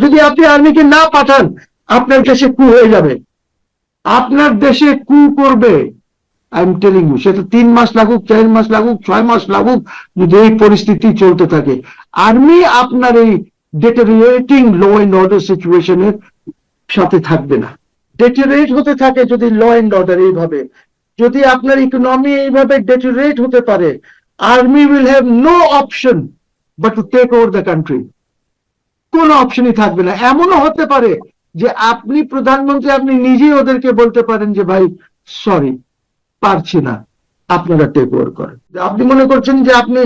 যদি আপনি আর্মিকে না পাঠান, আপনার দেশে কু হয়ে যাবে, আপনার দেশে কু করবে। আই এম টেলিং ইউ, সেটা 3 মাস লাগুক, 4 মাস লাগুক, 6 মাস লাগুক, যদি এই পরিস্থিতি চলতে থাকে। আর্মি আপনার এই ডেটেরিয়েটিং ল এন্ড অর্ডার সিচুয়েশনের সাথে থাকবে না। ডেটেরিয়েট হতে থাকে যদি ল এন্ড অর্ডার এইভাবে, যদি আপনার ইকোনমি এইভাবে ডেটেরিয়েট হতে পারে, army will have no option but to take over the country. কোনো অপশনই থাকবে না। এমনও হতে পারে যে আপনি প্রধানমন্ত্রী, আপনি নিজেই ওদেরকে বলতে পারেন যে ভাই সরি, পারছি না, আপনারা টেক ওভার করেন। আপনি মনে করছেন যে আপনি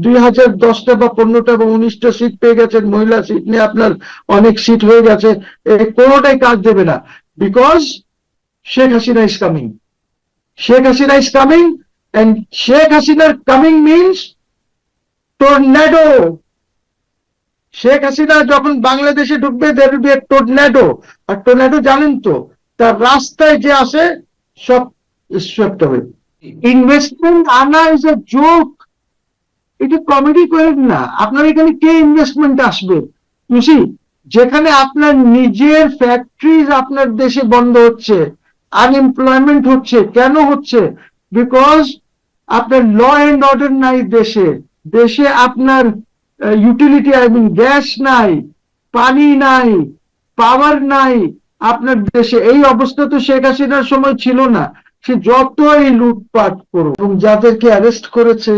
2010টা বা 15টা বা 19টা সিট পেয়ে গেছেন, মহিলা সিট নিয়ে আপনার অনেক সিট হয়ে গেছে, কোনোটাই কাজ দেবে না, because Sheikh Hasina is coming. Sheikh Hasina is coming, and Sheikh হাসিনার coming means tornado. Sheikh Hasina যখন বাংলাদেশে ঢুকবে, there will be a tornado। আর টর্নেডো জানেন তো, তার রাস্তায় যে আসে সব swept away। ইনভেস্টমেন্ট আনা ইজ এ জোক, এটা কমেডি করেন না। আপনার এখানে কে ইনভেস্টমেন্ট আসবে? বুঝি, যেখানে আপনার নিজের ফ্যাক্টরিজ আপনার দেশে বন্ধ হচ্ছে, আনএমপ্লয়মেন্ট হচ্ছে, কেন হচ্ছে? বিকজ আপনার ল এন্ড অর্ডার নাই দেশে। দেশে আপনার ইউটিলিটি, আই মিন গ্যাস নাই, পানি নাই, পাওয়ার নাই আপনার দেশে। এই অবস্থা তো শেখ হাসিনার সময় ছিল না। সে যতই লুটপাট করো, এবং যাদেরকে অ্যারেস্ট করেছে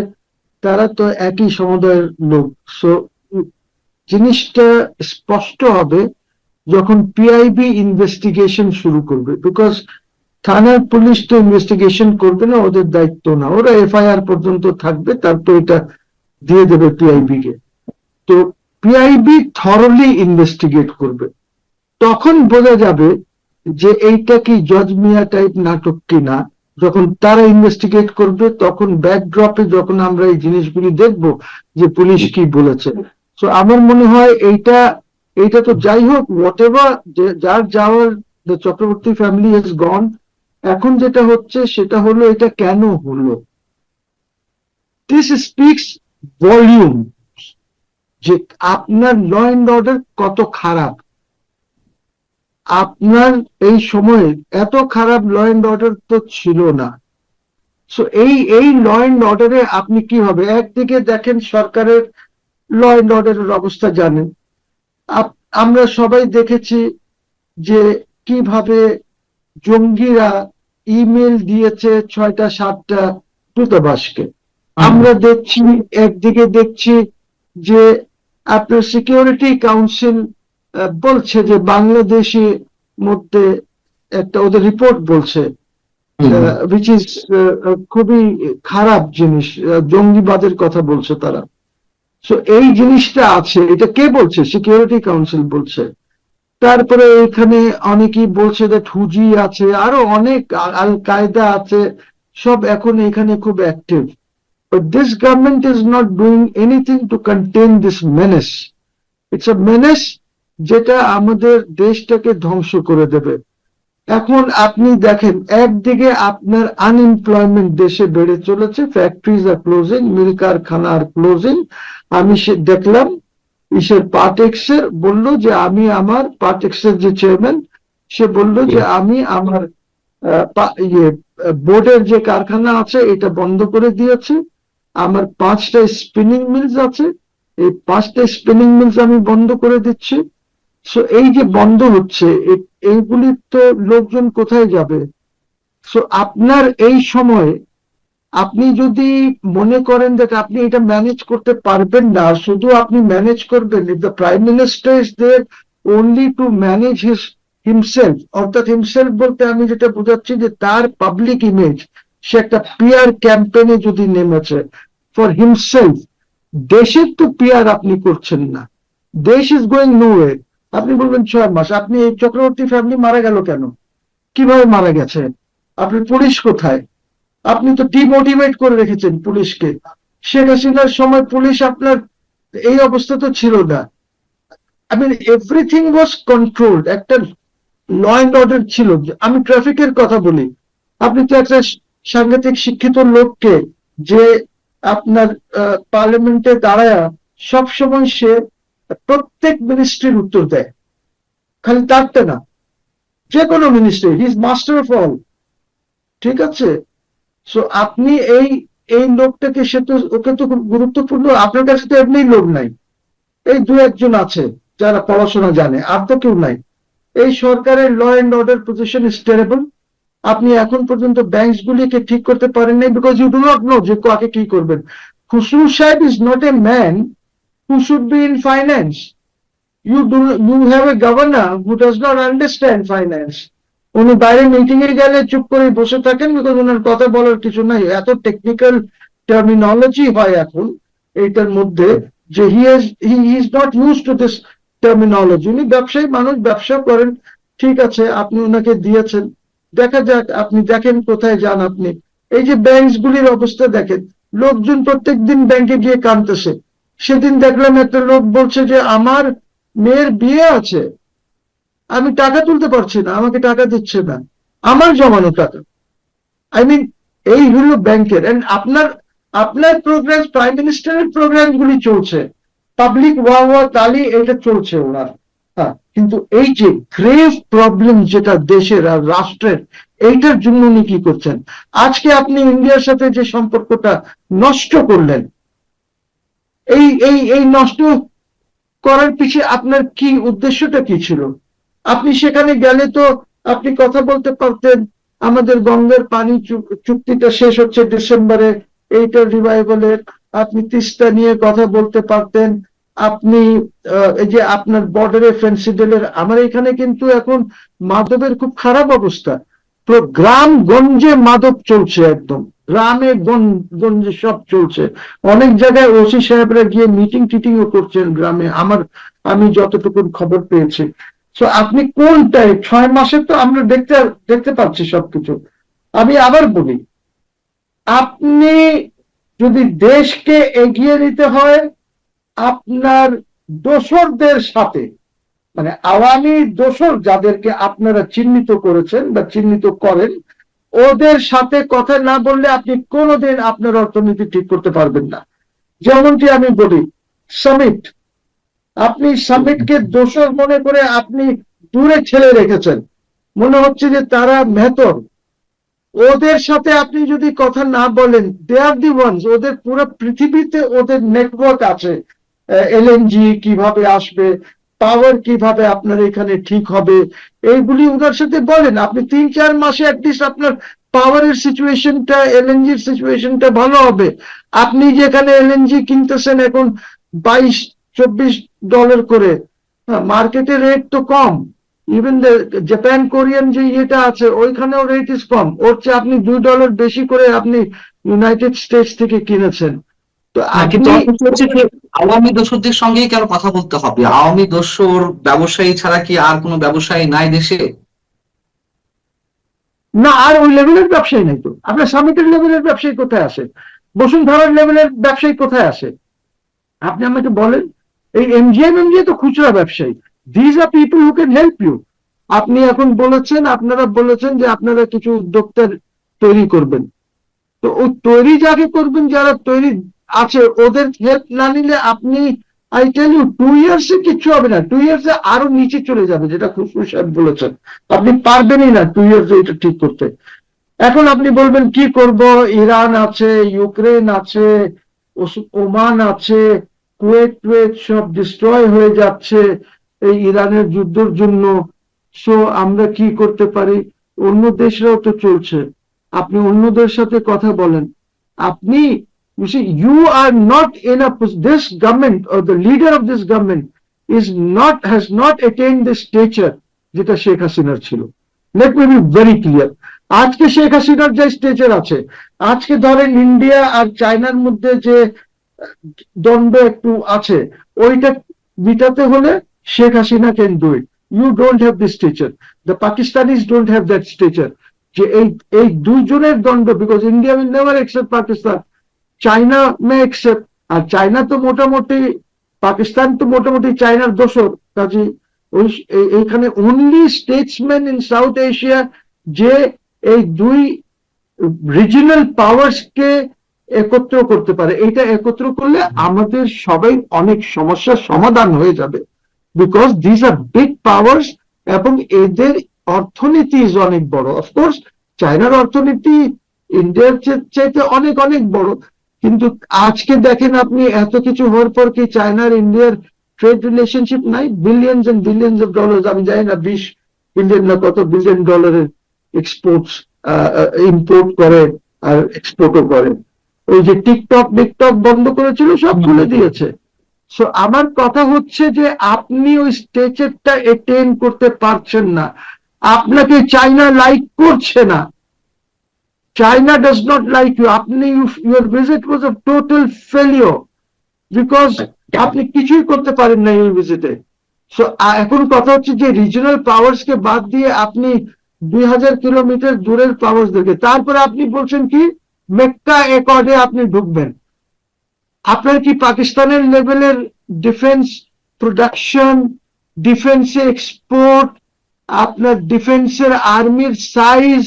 তারা তো একই সমুদায়ের লোক। সো জিনিসটা স্পষ্ট হবে যখন পিআইবি ইনভেস্টিগেশন শুরু করবে, বিকজ থানার পুলিশ তো ইনভেস্টিগেশন করবে না, ওদের দায়িত্ব না। ওরা এফআইআর পর্যন্ত থাকবে, তারপর এটা দিয়ে দেবে পিআইবি কে। তো পিআইবি থরলি ইনভেস্টিগেট করবে, তখন বোঝা যাবে যে এইটা কি জজ মিয়া টাইপ নাটক কিনা। যখন তারা ইনভেস্টিগেট করবে, তখন ব্যাকড্রপে যখন আমরা এই জিনিসগুলি দেখব যে পুলিশ কি বলেছে। তো আমার মনে হয় এইটা তো যাই হোক, হোয়াট এভার, যার যাওয়ার, the Chakraborty family has gone. এখন যেটা হচ্ছে সেটা হলো এটা কেন হলো। দিস স্পিক্স ভলিউম যে আপনার ল এন্ড অর্ডার কত খারাপ। আপনার এই সময়ে এত খারাপ ল এন্ড অর্ডার তো ছিল না। সো এই ল এন্ড অর্ডারে আপনি কি হবে? একদিকে দেখেন সরকারের ল এন্ড অর্ডারের অবস্থা জানেন, আমরা সবাই দেখেছি যে কিভাবে জঙ্গিরা ইমেল দিয়েছে 6টা 7টা দূতাবাসকে। আমরা দেখছি, একদিকে দেখছি যে আপনার সিকিউরিটি কাউন্সিল বলছে যে বাংলাদেশের মধ্যে একটা, ওদের রিপোর্ট বলছে which is খুবই খারাপ জিনিস, জঙ্গিবাদের কথা বলছে তারা। সো এই জিনিসটা আছে, এটা কে বলছে? সিকিউরিটি কাউন্সিল বলছে। তারপরে এখানে অনেকেই বলছে যে হুজি আছে, আরো অনেক, আল কায়দা আছে, সব এখন এখানে খুব active. But this government is not doing anything to contain this menace. It's a menace যেটা আমাদের দেশটাকে ধ্বংস করে দেবে। এখন আপনি দেখেন, একদিকে আপনার আনএমপ্লয়মেন্ট দেশে বেড়ে চলেছে, ফ্যাক্টরিজ আর ক্লোজিং, মিল কারখানা আর ক্লোজিং। আমি দেখলাম ইসের পার্টেক্সের বললো যে আমি আমার, পার্টেক্সের যে চেয়ারম্যান, সে বললো যে আমি আমার বোর্ডের যে কারখানা আছে এটা বন্ধ করে দিয়েছে। আমার 5টা স্পিনিং মিলস আছে, এই 5টা স্পিনিং মিলস আমি বন্ধ করে দিচ্ছি। সো এই যে বন্ধ হচ্ছে, এইগুলি তো লোকজন কোথায় যাবে? সো আপনার এই সময় আপনি যদি মনে করেন যে আপনি এটা ম্যানেজ করতে পারবেন না, শুধু আপনি ম্যানেজ করবেন, if the prime minister is there only to manage himself, অর্থাৎ হিমসেলফ বলতে আমি যেটা বোঝাচ্ছি যে তার পাবলিক ইমেজ, সে একটা পিআর ক্যাম্পেইনে যদি নেমেছে ফর হিমসেলফ, দেশের তো পিআর আপনি করছেন না, দেশ ইজ গোয়িং নোওয়ে। আপনি বলবেন 6 মাস, আপনি এই চক্রবর্তী ফ্যামিলি মারা গেল কেন? কিভাবে মারা গেছে? আপনার পুলিশ কোথায়? আপনি তো ডিমোটিভেট করে রেখেছেন পুলিশকে। শেখ হাসিনার সময় পুলিশ আপনার এই অবস্থা তো ছিল না। I mean everything was controlled, একটা ল এন্ড অর্ডার ছিল। আমি ট্রাফিকের কথা বলি, আপনি তো একটা সাংঘাতিক শিক্ষিত লোককে যে আপনার পার্লামেন্টে দাঁড়ায় সবসময় সে প্রত্যেক মিনিস্ট্রির উত্তর দেয়, খালি তারটা না, যে কোনো ministry, he is master of all. ঠিক আছে, সো আপনি এই এই লোকটাকে, সে তো, ওকে তো খুব গুরুত্বপূর্ণ, আপনার কাছে তো এমনি লোক নাই, এই দু একজন আছে যারা পড়াশোনা জানে, আর তো কেউ নাই। এই সরকারের law and order position is terrible. আপনি এখন পর্যন্ত ব্যাংকস গুলিকে ঠিক করতে পারেন নাই, because you do not know যে কাকে কি করবেন। Khasru Sahib is not a man who should be in finance. You have a governor who does not understand finance. উনি বাইরে মিটিং এ গেলে চুপ করে বসে থাকেন, বিকজ ওনার কথা বলার কিছু নাই, এত টেকনিক্যাল টার্মিনোলজি হয় এখন এইটার মধ্যে, যে he is not use to this terminology. উনি ব্যবসায়ী মানুষ, ব্যবসা করেন, ঠিক আছে, আপনি ওনাকে দিয়েছেন, দেখা যাক, আপনি দেখেন কোথায় যান আপনি। এই যে ব্যাংকস গুলির অবস্থা দেখেন, লোকজন প্রত্যেকদিন ব্যাংকে গিয়ে কাঁদতেছে। সেদিন দেখলাম একটা লোক বলছে যে আমার মেয়ের বিয়ে আছে, আমি টাকা তুলতে পারছি না, আমাকে টাকা দিচ্ছে না, আমার জমানো টাকা। আই মিন, এই হলো ব্যাংকের। এন্ড আপনার আপনার প্রোগ্রাম, প্রাইম মিনিস্টারের প্রোগ্রাম গুলি চলছে, পাবলিক ওয়া তালি এটা চলছে ওনার। হ্যাঁ, কিন্তু এই যে গ্রেভ প্রবলেম যেটা দেশের আর রাষ্ট্রের, এইটার জন্য উনি কি করছেন? আজকে আপনি ইন্ডিয়ার সাথে যে সম্পর্কটা নষ্ট করলেন, এই এই এই নষ্ট করার পিছিয়ে আপনার কি উদ্দেশ্যটা কি ছিল? আপনি সেখানে গেলে তো আপনি কথা বলতে পারতেন, আমাদের গঙ্গার পানি চুক্তিটা শেষ হচ্ছে ডিসেম্বরে, এইটা রিভাইভালের, আপনি তিস্তা নিয়ে কথা বলতে পারতেন, আপনি এই যে আপনার বর্ডারে ফেন্সিডেলের, আমার এখানে কিন্তু এখন মাদকের খুব খারাপ অবস্থা, পুরো গ্রাম গঞ্জে মাদক চলছে, একদম গ্রামে গঞ্জে সব চলছে। অনেক জায়গায় ওসি সাহেবরা গিয়ে মিটিং টিটিংও করছেন গ্রামে, আমি যতটুকু খবর পেয়েছি। তো আপনি কোনটাই 6 মাসে তো আমরা দেখতে পাচ্ছি সবকিছু। আমি আবার বলি, আপনি যদি দেশকে এগিয়ে নিতে হয়, আপনার দোসরদের সাথে, মানে আওয়ামী দোসর যাদেরকে আপনারা চিহ্নিত করেছেন বা চিহ্নিত করেন, ওদের সাথে কথা না বললে আপনি কোনোদিন আপনার অর্থনীতি ঠিক করতে পারবেন না। যেমনটি আমি বলি, সামিট, আপনি সামিটকে দোষর মনে করে আপনি দূরে ঠেলে রেখেছেন, মনে হচ্ছে যে তারা মেহতর। ওদের সাথে আপনি যদি কথা না বলেন, দে আর দি ওয়ান্স, ওদের পুরো পৃথিবীতে ওদের নেটওয়ার্ক আছে, এলএনজি কিভাবে আসবে, পাওয়ার কিভাবে আপনার এখানে ঠিক হবে, এইগুলি ওদের সাথে বলেন। আপনি 3-4 মাসে অ্যাটলিস্ট আপনার পাওয়ারের সিচুয়েশনটা, এলএনজির সিচুয়েশনটা ভালো হবে। আপনি যেখানে এলএনজি কিনতেছেন এখন $22-24 করে, মার্কেটের রেট তো কম, ইভেন জাপান কোরিয়ান যে ইয়েটা আছে ওইখানেও রেট ইস কম, ওর চেয়ে আপনি $2 বেশি করে আপনি ইউনাইটেড স্টেটস থেকে কিনেছেন। তো আওয়ামী দোসরদের সঙ্গে কেন কথা বলতে হবে? আওয়ামী দোসর ব্যবসায়ী ছাড়া কি আর কোনো ব্যবসায়ী নাই দেশে? না, আর ওই লেভেলের ব্যবসায়ী নাই তো। আপনার সামিটের লেভেলের ব্যবসায়ী কোথায় আসে? বসুন্ধরার লেভেলের ব্যবসায়ী কোথায় আসে? আপনি আমাকে বলেন। এই এমজিএম তো খুচরা ব্যবসায়ী। These are people who can help you. আপনি এখন বলেছেন, আপনারা বলেছেন যে আপনারা কিছু উদ্যোক্তা তৈরি করবেন, তো ওই তৈরি যাকে করবেন, যারা তৈরি আছে, ওদের হেল্প না নিলে আপনি, আই টেল ইউ, 2 ইয়ার্সে কিচ্ছু হবে না। 2 ইয়ার্সে আরো নিচে চলে যাবে, যেটা খুশবু সাহেব বলেছেন। আপনি পারবেনই না 2 ইয়ার্সে এটা ঠিক করতে। এখন আপনি বলবেন কি করব, ইরান আছে, ইউক্রেন আছে, ওমান আছে, কুয়েত সব ডিস্ট্রয় হয়ে যাচ্ছে এই ইরানের যুদ্ধের জন্য। সো আমরা কি করতে পারি? অন্য দেশরাও তো চলছে, আপনি অন্যদের সাথে কথা বলেন। আপনি, you are not in a, this government or the leader of this government has not attained the stature যেটা শেখ হাসিনার ছিল। Let me be very clear. আজকে শেখ হাসিনার যে স্টেচার আছে, আজকে ধরেন ইন্ডিয়া আর চায়নার মধ্যে যে দ্বন্দ্ব একটু আছে, ওইটা মিটাতে হলে Sheikh Hasina can do it. You don't have this stature, the Pakistanis don't have that stature, যে এই দুইজনের দ্বন্দ্ব, because India will never accept Pakistan, China may accept, আর চায়না তো মোটামুটি, পাকিস্তান তো মোটামুটি চায়নার দোসর। কাজে এইখানে only statesman in South Asia যে এই দুই রিজিনাল পাওয়ার্স কে একত্র করতে পারে। এটা একত্র করলে আমাদের সবাই অনেক সমস্যার সমাধান হয়ে যাবে, because this are big powers এবং এদের অর্থনীতি অনেক বড়। অফকোর্স চায়নার অর্থনীতি ইন্ডিয়ার চাইতে অনেক অনেক বড়, কিন্তু আজকে দেখেন আপনি এত কিছু হওয়ার পর কি চায়নার ইন্ডিয়ার ট্রেড রিলেশনশিপ নাই? Billions and billions of dollar, আমি জানি না 20 বিলিয়ন না কত বিলিয়ন ডলারের এক্সপোর্টস ইম্পোর্ট করে আর এক্সপোর্টও করে। ওই যে টিকটক বন্ধ করেছিল, সব খুলে দিয়েছে। সো আমার কথা হচ্ছে যে আপনি ওই স্টেজটা এটেইন করতে পারছেন না, আপনাকে চায়না লাইক করছে না। China does not like you. Your visit was a total failure because আপনি কিছুই করতে পারেন না এই ভিজিটে। সো এখন কথা হচ্ছে যে রিজিওনাল পাওয়ার্স কে বাদ দিয়ে আপনি 2000 কিলোমিটার দূরের পাওয়ার্স দেখে তারপরে আপনি বলছেন কি মেক্কা অ্যাকর্ডে আপনি ঢুকবেন। আপনার কি পাকিস্তানের লেভেলের ডিফেন্স প্রোডাকশন, ডিফেন্সে এক্সপোর্ট, আপনার ডিফেন্সের আর্মির সাইজ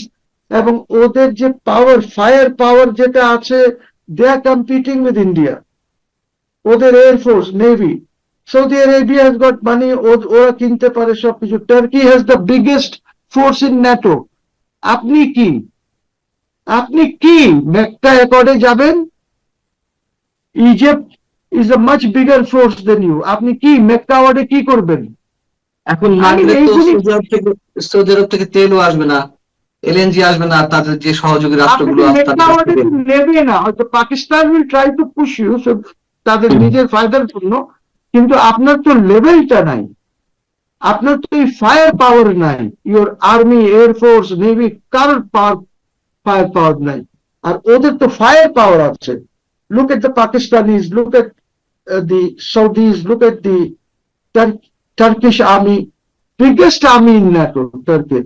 এবং ওদের যে পাওয়ার, ফায়ার পাওয়ার যেটা আছে, they are competing with India. ওদের air force, navy, Saudi Arabia has got money, ওরা কিনতে পারে সবকিছু। Turkey has the biggest force in NATO. আপনি কি মেক্কা অ্যাকর্ডে যাবেন? Egypt is a much bigger force than you. আপনি কি মেক্কা অ্যাকর্ডে কি করবেন? এখন না গেলে তো সৌদি আরব থেকে তেলও আসবে না, এলএনজি আসবে না, তাদের যে সহযোগী রাষ্ট্রগুলো নেবে না। হয়তো Pakistan will try to push you তাদের নিজের ফায়দার জন্য, কিন্তু আপনার তো লেভেলটা নাই, আপনার তো এই ফায়ার পাওয়ার নাই। ইউর আর্মি, এয়ারফোর্স, নেভি, কারোর ফায়ার পাওয়ার নাই, আর ওদের তো ফায়ার পাওয়ার আছে। Look at the Pakistanis, look at the Saudis, look at the Turkish army, biggest army in NATO, Turkey.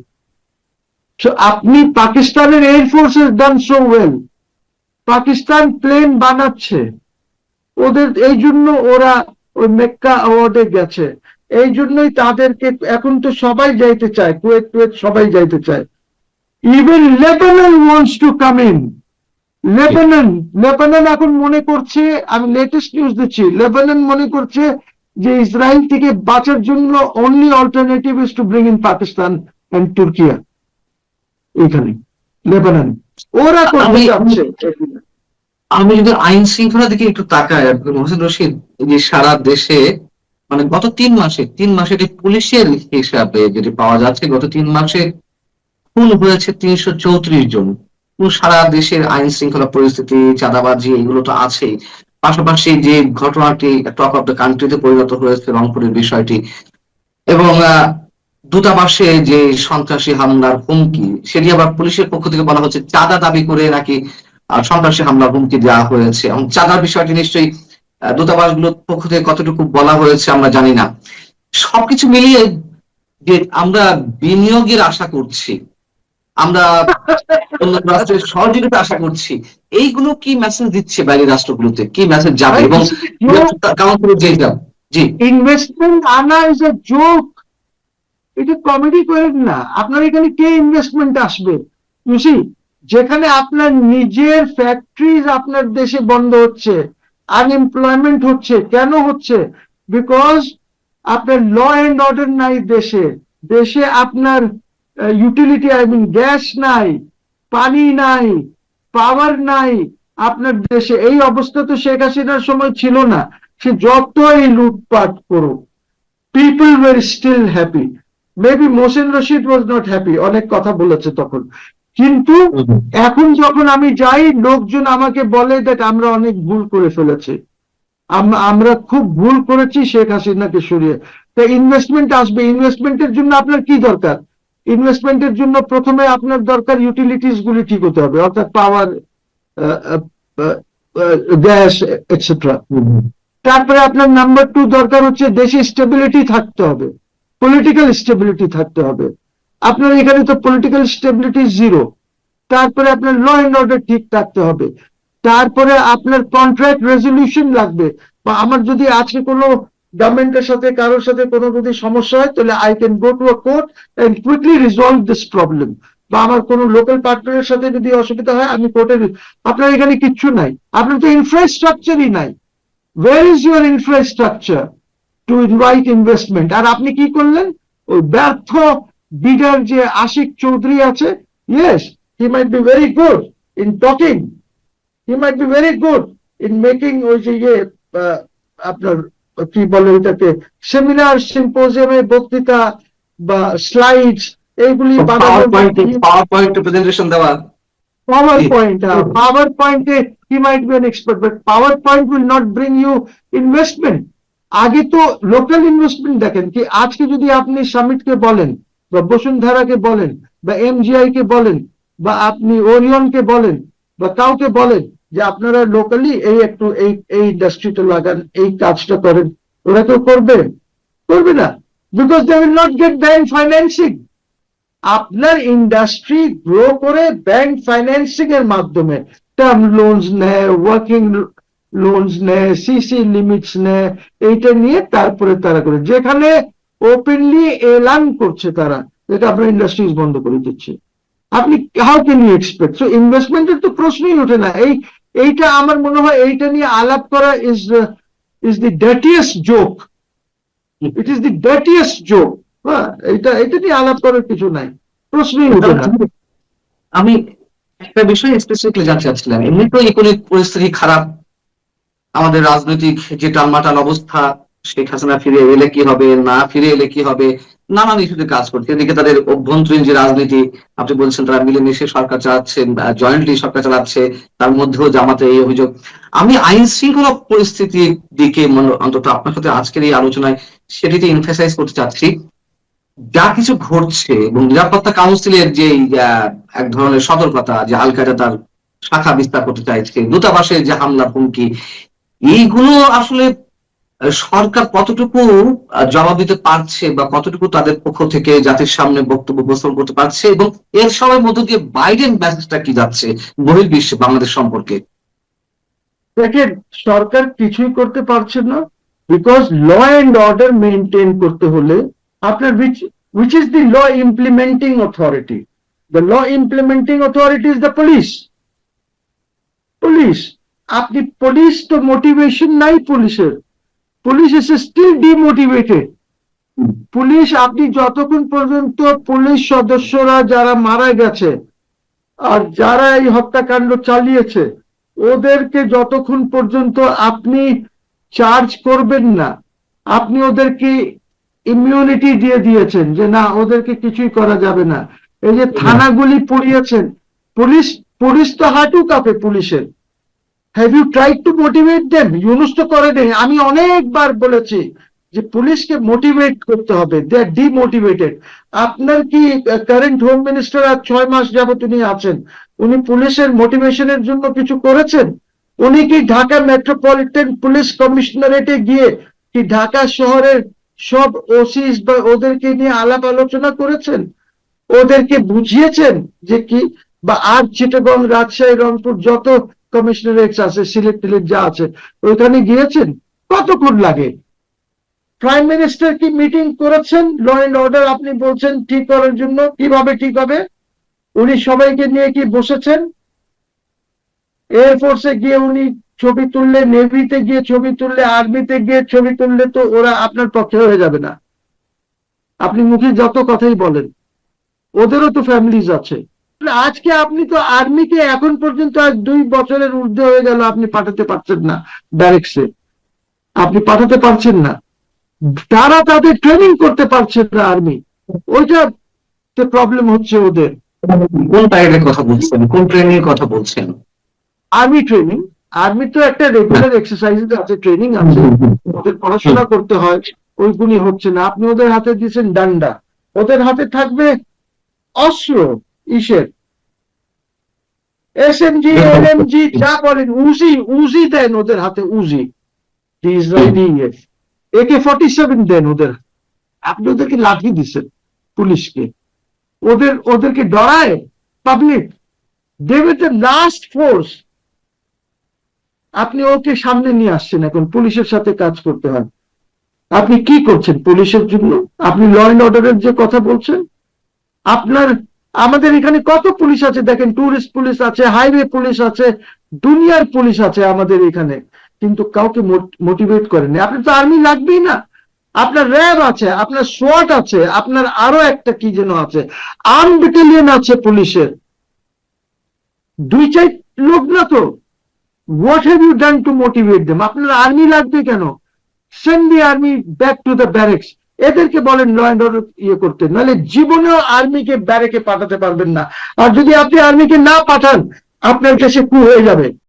So, আপনি পাকিস্তানের air force has done so well, Pakistan plane বানাচ্ছে, ওদের এই জন্য ওরা ওই মেক্কা অ্যাওয়ার্ডে গেছে। এই জন্যই তাদেরকে এখন তো সবাই যাইতে চায়, কুয়েত সবাই যাইতে চায়। Even Lebanon wants to come in. Lebanon এখন মনে করছে, আমি লেটেস্ট নিউজ দিচ্ছি, লেবানন মনে করছে যে ইসরায়েল থেকে বাঁচার জন্য only alternative is to bring in Pakistan and Turkiye. এখানে লেবানন ওরা করতে যাচ্ছে। আমি যদি আইন শৃঙ্খলা দিকে একটু তাকাই হোসেন রশিদ, যে সারা দেশে মানে গত 3 মাসে যে পুলিশের হিসাবে যেটি পাওয়া যাচ্ছে, গত 3 মাসে খুন হয়েছে 334 জন। সারা দেশের আইন শৃঙ্খলা পরিস্থিতি, চাঁদাবাজি, এগুলো তো আছেই। পাশাপাশি যে ঘটনাটি টক অফ দ্য কান্ট্রিতে পরিণত হয়েছে রংপুরের বিষয়টি, এবং দূতাবাসে যে সন্ত্রাসী হামলার হুমকি, সেটি আবার পুলিশের পক্ষ থেকে বলা হচ্ছে চাঁদা দাবি করে নাকি সন্ত্রাসী হামলার হুমকি দেওয়া হয়েছে। এবং চাঁদার বিষয়টি নিশ্চয়ই দূতাবাসগুলোর পক্ষ থেকে কতটুকু বলা হয়েছে আমরা জানি না। সবকিছু মিলিয়ে যে আমরা বিনিয়োগের আশা করছি, আমরা অন্য রাষ্ট্রের সহযোগিতা আশা করছি, এইগুলো কি মেসেজ দিচ্ছে বাইরের রাষ্ট্রগুলোতে? কি মেসেজ যাবে? এবং জি, ইনভেস্টমেন্ট আনা ইজ এ জোক। এটা কমেডি করেন না। আপনার এখানে কে ইনভেস্টমেন্ট আসবে? বুঝি, যেখানে আপনার নিজের ফ্যাক্টরিজ আপনার দেশে বন্ধ হচ্ছে, আনএমপ্লয়মেন্ট হচ্ছে। কেন হচ্ছে? বিকজ আপনার ল এন্ড অর্ডার নাই দেশে আপনার ইউটিলিটি, গ্যাস নাই, পানি নাই, পাওয়ার নাই আপনার দেশে। এই অবস্থা তো শেখ হাসিনার সময় ছিল না। সে যতই লুটপাট করুক, people were still happy. Maybe Mohsen Rashid was not happy, অনেক কথা বলেছে তখন, কিন্তু এখন যখন আমি যাই লোকজন আমাকে বলে দ্যাট আমরা অনেক ভুল করে ফেলেছি, আমরা খুব ভুল করেছি শেখ হাসিনাকে সরিয়ে। তো ইনভেস্টমেন্ট আসবে। ইনভেস্টমেন্টের জন্য আপনার কি দরকার? ইনভেস্টমেন্টের জন্য প্রথমে আপনার দরকার ইউটিলিটিস গুলি ঠিক হতে হবে, অর্থাৎ পাওয়ার, গ্যাস, এটসেট্রা। তারপরে আপনার নাম্বার 2 দরকার হচ্ছে দেশে স্টেবিলিটি থাকতে হবে, পলিটিক্যাল স্টেবিলিটি থাকতে হবে। আপনার এখানে তো পলিটিক্যাল স্টেবিলিটি জিরো। তারপরে আপনার ল এন্ড অর্ডার ঠিক থাকতে হবে। তারপরে আপনার কন্ট্রাক্ট রেজলিউশন লাগবে। বা আমার যদি আজকে কোনো গভর্নমেন্টের সাথে কারোর সাথে কোনো যদি সমস্যা হয়, তাহলে I can go to a court and quickly resolve this problem. বা আমার কোনো লোকাল পার্টনারের সাথে যদি অসুবিধা হয়, আমি কোর্টে। আপনার এখানে কিচ্ছু নাই, আপনার তো ইনফ্রাস্ট্রাকচারই নাই। Where is your infrastructure to invite investment? আর আপনি কি করলেন? ওই ব্যর্থ বিডার যে আশিক চৌধুরী আছে, yes, he might be very good in talking, he might be very good in making ওই যে আপনার কি বলে ওইটাকে, সেমিনার সিম্পোজিয়ামে বক্তৃতা বা স্লাইডস এইগুলি পাওয়ার পয়েন্ট প্রেজেন্টেশন দেওয়া। PowerPoint he might be an expert, but PowerPoint will not bring you investment. আগে তো লোকাল ইনভেস্টমেন্ট দেখেন কি, আজকে যদি আপনি সামিটকে বলেন বা বসুন্ধরাকে বলেন বা এমজিআই কে বলেন বা আপনি ওরিয়নকে বলেন বা কাউকে বলেন যে আপনারা লোকালি এই একটু এই ইন্ডাস্ট্রিটা লাগান, এই কাজটা করেন, ওরা কেউ করবে না, because they will not get bank financing. আপনার ইন্ডাস্ট্রি গ্রো করে ব্যাংক ফাইন্যান্সিং এর মাধ্যমে টার্ম লোনস নেয়, ওয়ার্কিং লোনস নেয়, সিসি লিমিটস নেয়, এইটা নিয়ে তারপরে তারা করে, যেখানে ওপেনলি এলান করছে তারা যেটা আপনার ইন্ডাস্ট্রিজ বন্ধ করে দিচ্ছে, আপনি how can you expect? So ইনভেস্টমেন্টের তো প্রশ্নই ওঠে না। এইটা আমার মনে হয় এইটা নিয়ে আলাপ করা is the ডার্টিয়েস্ট joke, it is the ডার্টিয়েস্ট joke. হ্যাঁ, এটা নিয়ে আলাপ করার কিছু নাই, প্রশ্নই ওঠে না। আমি একটা বিষয় স্পেসিফিকলি জানতে চাচ্ছিলাম, এমনি তো ইকোনমিক পরিস্থিতি খারাপ, আমাদের রাজনৈতিক যে টালমাটাল অবস্থা, শেখ হাসিনা ফিরে এলে কি হবে, না ফিরে এলে কি হবে, নানান ইস্যুতে কাজ করছে। এদিকে তাদের অভ্যন্তরীণ যে রাজনীতি, আপনি বলছেন তারা মিলেমিশে সরকার চালাচ্ছে, জয়েন্টলি সরকার চালাচ্ছে, তার মধ্যেও জামাতে এই অভিযোগ। আমি আইন শৃঙ্খলা পরিস্থিতির দিকে অন্তত আপনার সাথে আজকের এই আলোচনায় সেটিতে এমফাসাইজ করতে চাচ্ছি। যা কিছু ঘটছে এবং নিরাপত্তা কাউন্সিলের যে এক ধরনের সতর্কতা যে আল কায়দা তার শাখা বিস্তার করতে চাইছে, দূতাবাসের যে হামলার হুমকি, এইগুলো আসলে সরকার কতটুকু জবাব দিতে পারছে বা কতটুকু তাদের পক্ষ থেকে জাতির সামনে বক্তব্য উপস্থাপন করতে পারছে, এবং এর সবার মধ্য দিয়ে বাইডেন মেসেজটা কি যাচ্ছে বহির্বিশ্বে বাংলাদেশ সম্পর্কে? দেখেন, সরকার কিছুই করতে পারছে না, because law and order maintain করতে হলে আপনার which is the law implementing authority? The law implementing authority is the police. আপনি পুলিশ তো মোটিভেশন নাই পুলিশের, police is still demotivated. Police, আপনি যতক্ষণ পর্যন্ত পুলিশ সদস্যরা যারা মারা গেছে আর যারা এই হত্যাকাণ্ড চালিয়েছে ওদেরকে যতক্ষণ পর্যন্ত আপনি চার্জ করবেন না, আপনি ওদেরকে ইমিউনিটি দিয়ে দিয়েছেন যে না ওদেরকে কিছুই করা যাবে না। এই যে থানাগুলি পুড়িয়েছেন, পুলিশ তো হাঁটু কাঁপে পুলিশের। Have you tried to motivate them? Yunus তো করে দেন। আমি অনেকবার বলেছি যে পুলিশকে মোটিভেট করতে হবে, দে আর ডিমোটিভেটেড। আপনার কি কারেন্ট হোম মিনিস্টার আর 6 মাস যাবত উনি আছেন, উনি পুলিশের মোটিভেশনের জন্য কিছু করেছেন? উনি কি ঢাকা মেট্রোপলিটন পুলিশ কমিশনারেটে গিয়ে কি ঢাকা শহরের সব ওসিস বা ওদেরকে নিয়ে আলাপ আলোচনা করেছেন? ওদেরকে বুঝিয়েছেন যে কি, বা আর চিটাগং, রাজশাহী, রংপুর যত কমিশনারেটস আছে, সিলেট টিলেট যা আছে, ওইখানে গিয়েছেন? কতক্ষণ লাগে? প্রাইম মিনিস্টার কি মিটিং করেছেন ল অ্যান্ড অর্ডার আপনি বলছেন ঠিক করার জন্য? কিভাবে ঠিক হবে? উনি সবাইকে নিয়ে কি বসেছেন? এয়ারফোর্সে গিয়ে উনি ছবি তুললে, নেভিতে গিয়ে ছবি তুললে, আর্মিতে গিয়ে ছবি তুললে তো ওরা আপনার পক্ষে হয়ে যাবে না। আপনি মুখে যত কথাই বলেন, ওদেরও তো ফ্যামিলিজ আছে। আজকে আপনি তো আর্মিকে এখন পর্যন্ত আজ 2 বছরের ঊর্ধ্বে হয়ে গেল আপনি পাঠাতে পারছেন না ব্যারেকসে, আপনি পাঠাতে পারছেন না, তারা তাদের ট্রেনিং করতে পারছেন না আর্মি, ওইটা প্রবলেম হচ্ছে ওদের। কোন টাইপের কথা বলছেন, কোন ট্রেনিং এর কথা বলছেন? আর্মি ট্রেনিং, আর্মি তো একটা রেগুলার এক্সারসাইজ আছে, ট্রেনিং আছে, ওদের পড়াশোনা করতে হয়, ওইগুলি হচ্ছে না। আপনি ওদের হাতে দিয়েছেন ডান্ডা, ওদের হাতে থাকবে অস্ত্র, ইসের এসএমজি, এলএমজি যা বলেন, উজি দেন ওদের হাতে, উজি, ইসরায়েলি AK-47 দেন ওদের। আপনি ওদেরকে লাঠি দিচ্ছেন পুলিশকে, ওদেরকে ডরায় পাবলিক, দেবে দ্য লাস্ট ফোর্স। আপনি ওকে সামনে নিয়ে আসছেন, এখন পুলিশের সাথে কাজ করতে হয়। আপনি কি করছেন পুলিশের জন্য? আপনি ল অ্যান্ড অর্ডারের যে কথা বলছেন, আমাদের এখানে কত পুলিশ আছে দেখেন, টুরিস্ট পুলিশ আছে, হাইওয়ে পুলিশ আছে, দুনিয়ার পুলিশ আছে আমাদের এখানে, কিন্তু কাউকে মোটিভেট করেন। আপনি তো আর্মি লাগবেই না, আপনার র্যাব আছে, আপনার সোয়াট আছে, আপনার আরো একটা কি যেন আছে, আর্ম ব্যাটালিয়ন আছে পুলিশের, দুই চার লোক না তো। What have you done to motivate them? আপনার আর্মি লাগবে কেন? Send the army back to the barracks. এদেরকে বলেন ল অ্যান্ড অর্ডার ইয়ে করতে, নাহলে জীবনেও আর্মিকে ব্যারেকে পাঠাতে পারবেন না। আর যদি আপনি আর্মিকে না পাঠান, আপনার কাছে কু হয়ে যাবে।